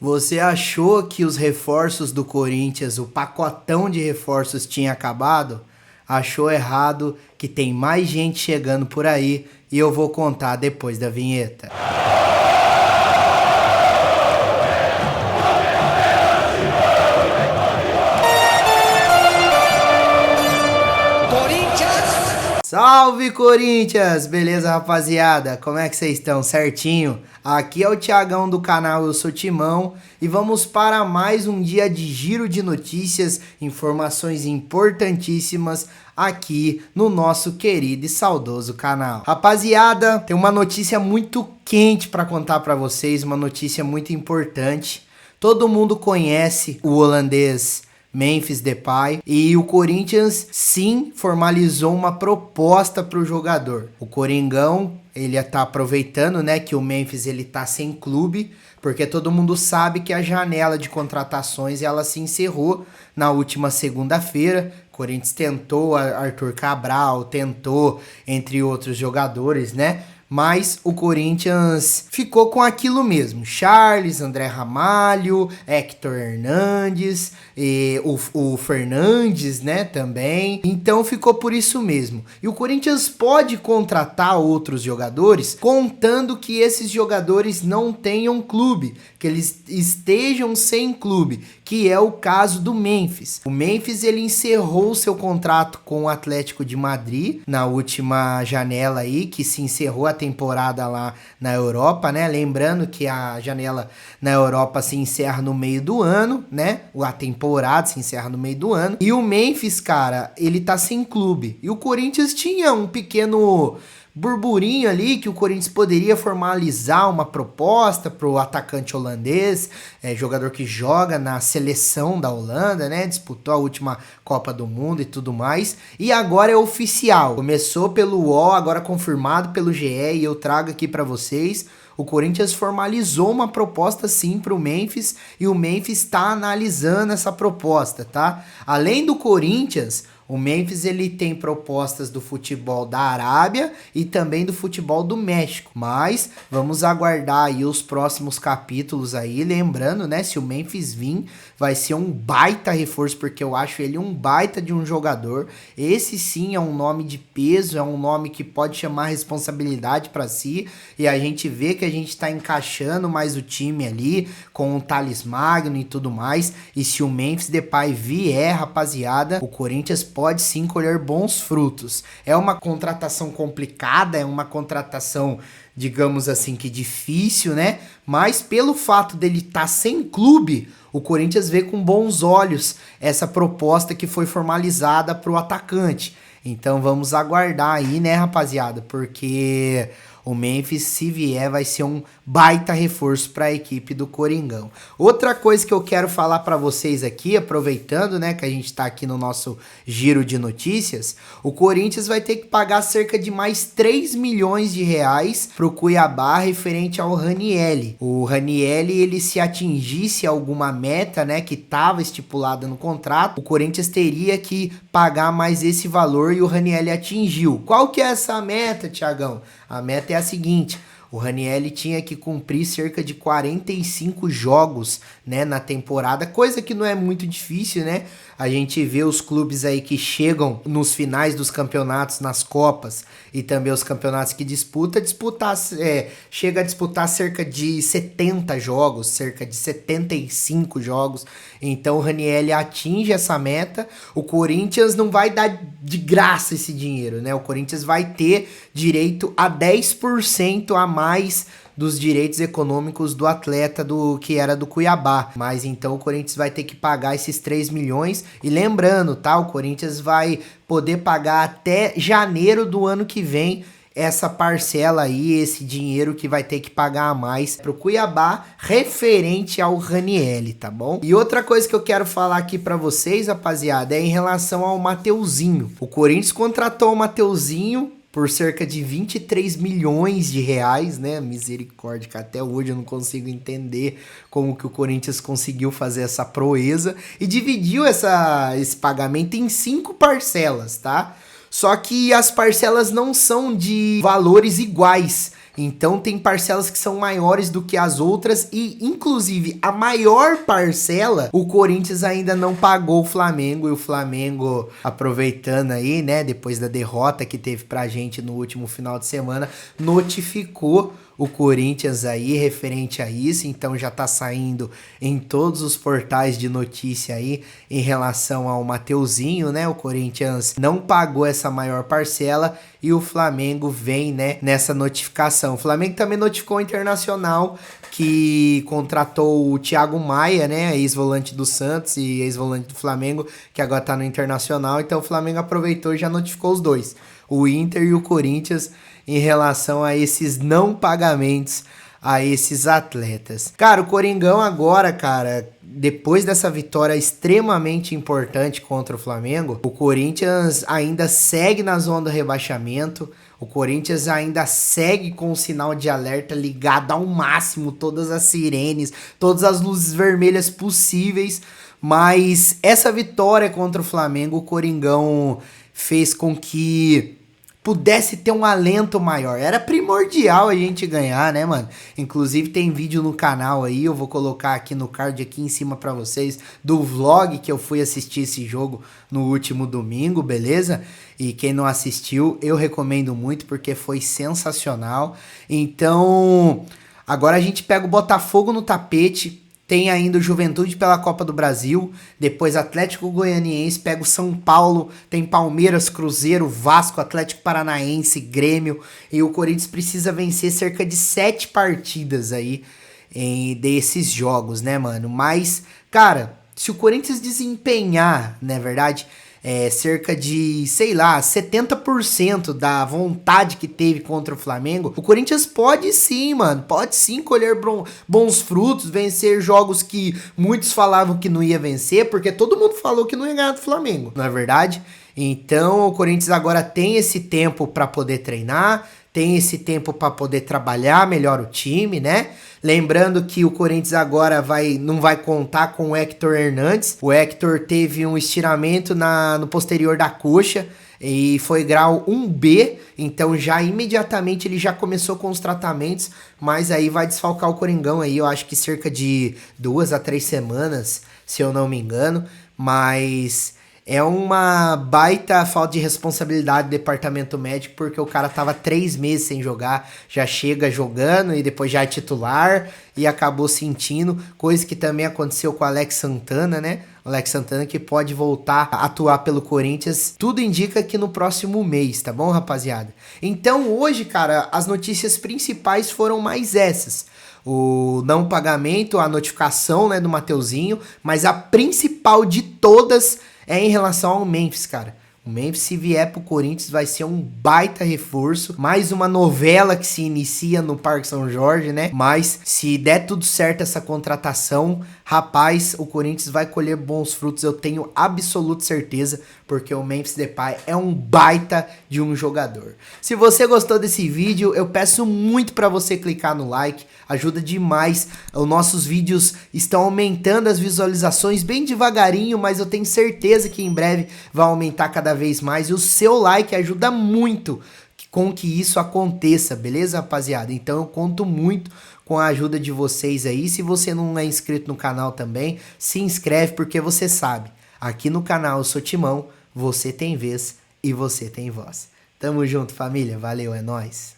Você achou que os reforços do Corinthians, o pacotão de reforços tinha acabado? Achou errado, que tem mais gente chegando por aí e eu vou contar depois da vinheta. Salve Corinthians! Beleza, rapaziada? Como é que vocês estão? Certinho? Aqui é o Thiagão do canal Eu Sou Timão e vamos para mais um dia de giro de notícias, informações importantíssimas aqui no nosso querido e saudoso canal. Rapaziada, tem uma notícia muito quente para contar para vocês, uma notícia muito importante. Todo mundo conhece o holandês Memphis Depay e o Corinthians sim formalizou uma proposta para o jogador. O Coringão, ele tá aproveitando, né, que o Memphis ele tá sem clube, porque todo mundo sabe que a janela de contratações ela se encerrou na última segunda-feira. O Corinthians tentou Arthur Cabral, tentou entre outros jogadores, né? Mas o Corinthians ficou com aquilo mesmo. Charles, André Ramalho, Hector Hernandes, e o Fernandes, né, também. Então ficou por isso mesmo. E o Corinthians pode contratar outros jogadores, contando que esses jogadores não tenham clube, que eles estejam sem clube, que é o caso do Memphis. O Memphis ele encerrou seu contrato com o Atlético de Madrid na última janela aí, que se encerrou a temporada lá na Europa, né? Lembrando que a janela na Europa se encerra no meio do ano, né? A temporada se encerra no meio do ano. E o Memphis, cara, ele tá sem clube. E o Corinthians tinha um pequeno burburinho ali que o Corinthians poderia formalizar uma proposta pro atacante holandês, jogador que joga na seleção da Holanda, né? Disputou a última Copa do Mundo e tudo mais. E agora é oficial. Começou pelo UOL, agora confirmado pelo GE e eu trago aqui para vocês. O Corinthians formalizou uma proposta sim para o Memphis e o Memphis está analisando essa proposta, tá? Além do Corinthians, o Memphis ele tem propostas do futebol da Arábia e também do futebol do México. Mas vamos aguardar aí os próximos capítulos aí. Lembrando, né, se o Memphis vir, vai ser um baita reforço, porque eu acho ele um baita de um jogador. Esse sim é um nome de peso, é um nome que pode chamar responsabilidade para si. E a gente vê que a gente está encaixando mais o time ali com o Thales Magno e tudo mais. E se o Memphis Depay vier, rapaziada, o Corinthians pode sim colher bons frutos. É uma contratação complicada, é uma contratação, digamos assim, que difícil, né? Mas pelo fato dele estar sem clube, o Corinthians vê com bons olhos essa proposta que foi formalizada para o atacante. Então vamos aguardar aí, né, rapaziada? Porque o Memphis, se vier, vai ser um baita reforço para a equipe do Coringão. Outra coisa que eu quero falar para vocês aqui, aproveitando, né, que a gente está aqui no nosso giro de notícias, o Corinthians vai ter que pagar cerca de mais 3 milhões de reais para o Cuiabá referente ao Ranieri. O Ranieri, ele se atingisse alguma meta, né, que estava estipulada no contrato, o Corinthians teria que pagar mais esse valor e o Ranieri atingiu. Qual que é essa meta, Thiagão? A meta é a seguinte: o Ranieri tinha que cumprir cerca de 45 jogos, né, na temporada, coisa que não é muito difícil, né? A gente vê os clubes aí que chegam nos finais dos campeonatos, nas Copas e também os campeonatos que chega a disputar cerca de 70 jogos, cerca de 75 jogos. Então o Ranieri atinge essa meta. O Corinthians não vai dar de graça esse dinheiro, né? O Corinthians vai ter direito a 10% a mais dos direitos econômicos do atleta que era do Cuiabá. Mas então o Corinthians vai ter que pagar esses 3 milhões. E lembrando, tá? O Corinthians vai poder pagar até janeiro do ano que vem essa parcela aí, esse dinheiro que vai ter que pagar a mais pro Cuiabá referente ao Ranieri, tá bom? E outra coisa que eu quero falar aqui pra vocês, rapaziada, é em relação ao Mateuzinho. O Corinthians contratou o Mateuzinho por cerca de 23 milhões de reais, né? Misericórdia, que até hoje eu não consigo entender como que o Corinthians conseguiu fazer essa proeza e dividiu esse pagamento em 5 parcelas, tá? Só que as parcelas não são de valores iguais. Então tem parcelas que são maiores do que as outras e, inclusive, a maior parcela, o Corinthians ainda não pagou o Flamengo. E o Flamengo, aproveitando aí, né, depois da derrota que teve pra gente no último final de semana, notificou o Corinthians aí referente a isso, então já tá saindo em todos os portais de notícia aí em relação ao Mateuzinho, né? O Corinthians não pagou essa maior parcela e o Flamengo vem, né, nessa notificação. O Flamengo também notificou o Internacional que contratou o Thiago Maia, né, ex-volante do Santos e ex-volante do Flamengo, que agora tá no Internacional, então o Flamengo aproveitou e já notificou os dois, o Inter e o Corinthians, em relação a esses não pagamentos a esses atletas. Cara, o Coringão agora, cara, depois dessa vitória extremamente importante contra o Flamengo, o Corinthians ainda segue na zona do rebaixamento, o Corinthians ainda segue com o sinal de alerta ligado ao máximo, todas as sirenes, todas as luzes vermelhas possíveis, mas essa vitória contra o Flamengo, o Coringão fez com que pudesse ter um alento maior. Era primordial a gente ganhar, né, mano? Inclusive tem vídeo no canal aí, eu vou colocar aqui no card aqui em cima pra vocês, do vlog que eu fui assistir esse jogo no último domingo, beleza? E quem não assistiu, eu recomendo muito porque foi sensacional. Então, agora a gente pega o Botafogo no tapete. Tem ainda o Juventude pela Copa do Brasil, depois Atlético Goianiense, pega o São Paulo, tem Palmeiras, Cruzeiro, Vasco, Atlético Paranaense, Grêmio, e o Corinthians precisa vencer cerca de 7 partidas aí desses jogos, né, mano? Mas, cara, se o Corinthians desempenhar, não é verdade, cerca de, sei lá, 70% da vontade que teve contra o Flamengo, o Corinthians pode sim, mano, pode sim colher bons frutos, vencer jogos que muitos falavam que não ia vencer, porque todo mundo falou que não ia ganhar do Flamengo, não é verdade? Então o Corinthians agora tem esse tempo para poder treinar, tem esse tempo para poder trabalhar melhor o time, né? Lembrando que o Corinthians agora não vai contar com o Hector Hernandes. O Hector teve um estiramento no posterior da coxa e foi grau 1B, então já imediatamente ele já começou com os tratamentos, mas aí vai desfalcar o Coringão aí, eu acho que cerca de 2 a 3 semanas, se eu não me engano, mas é uma baita falta de responsabilidade do departamento médico, porque o cara tava 3 meses sem jogar, já chega jogando e depois já é titular e acabou sentindo, coisa que também aconteceu com o Alex Santana, né? O Alex Santana que pode voltar a atuar pelo Corinthians, tudo indica que no próximo mês, tá bom, rapaziada? Então hoje, cara, as notícias principais foram mais essas. O não pagamento, a notificação, né, do Mateuzinho, mas a principal de todas é em relação ao Memphis, cara. O Memphis, se vier pro Corinthians, vai ser um baita reforço. Mais uma novela que se inicia no Parque São Jorge, né? Mas se der tudo certo essa contratação, rapaz, o Corinthians vai colher bons frutos. Eu tenho absoluta certeza, porque o Memphis Depay é um baita de um jogador. Se você gostou desse vídeo, eu peço muito para você clicar no like. Ajuda demais. Os nossos vídeos estão aumentando as visualizações bem devagarinho, mas eu tenho certeza que em breve vai aumentar cada vez mais. E o seu like ajuda muito com que isso aconteça, beleza, rapaziada? Então eu conto muito com a ajuda de vocês aí. Se você não é inscrito no canal também, se inscreve, porque você sabe, aqui no canal Eu Sou Timão, você tem vez e você tem voz. Tamo junto, família. Valeu, é nóis.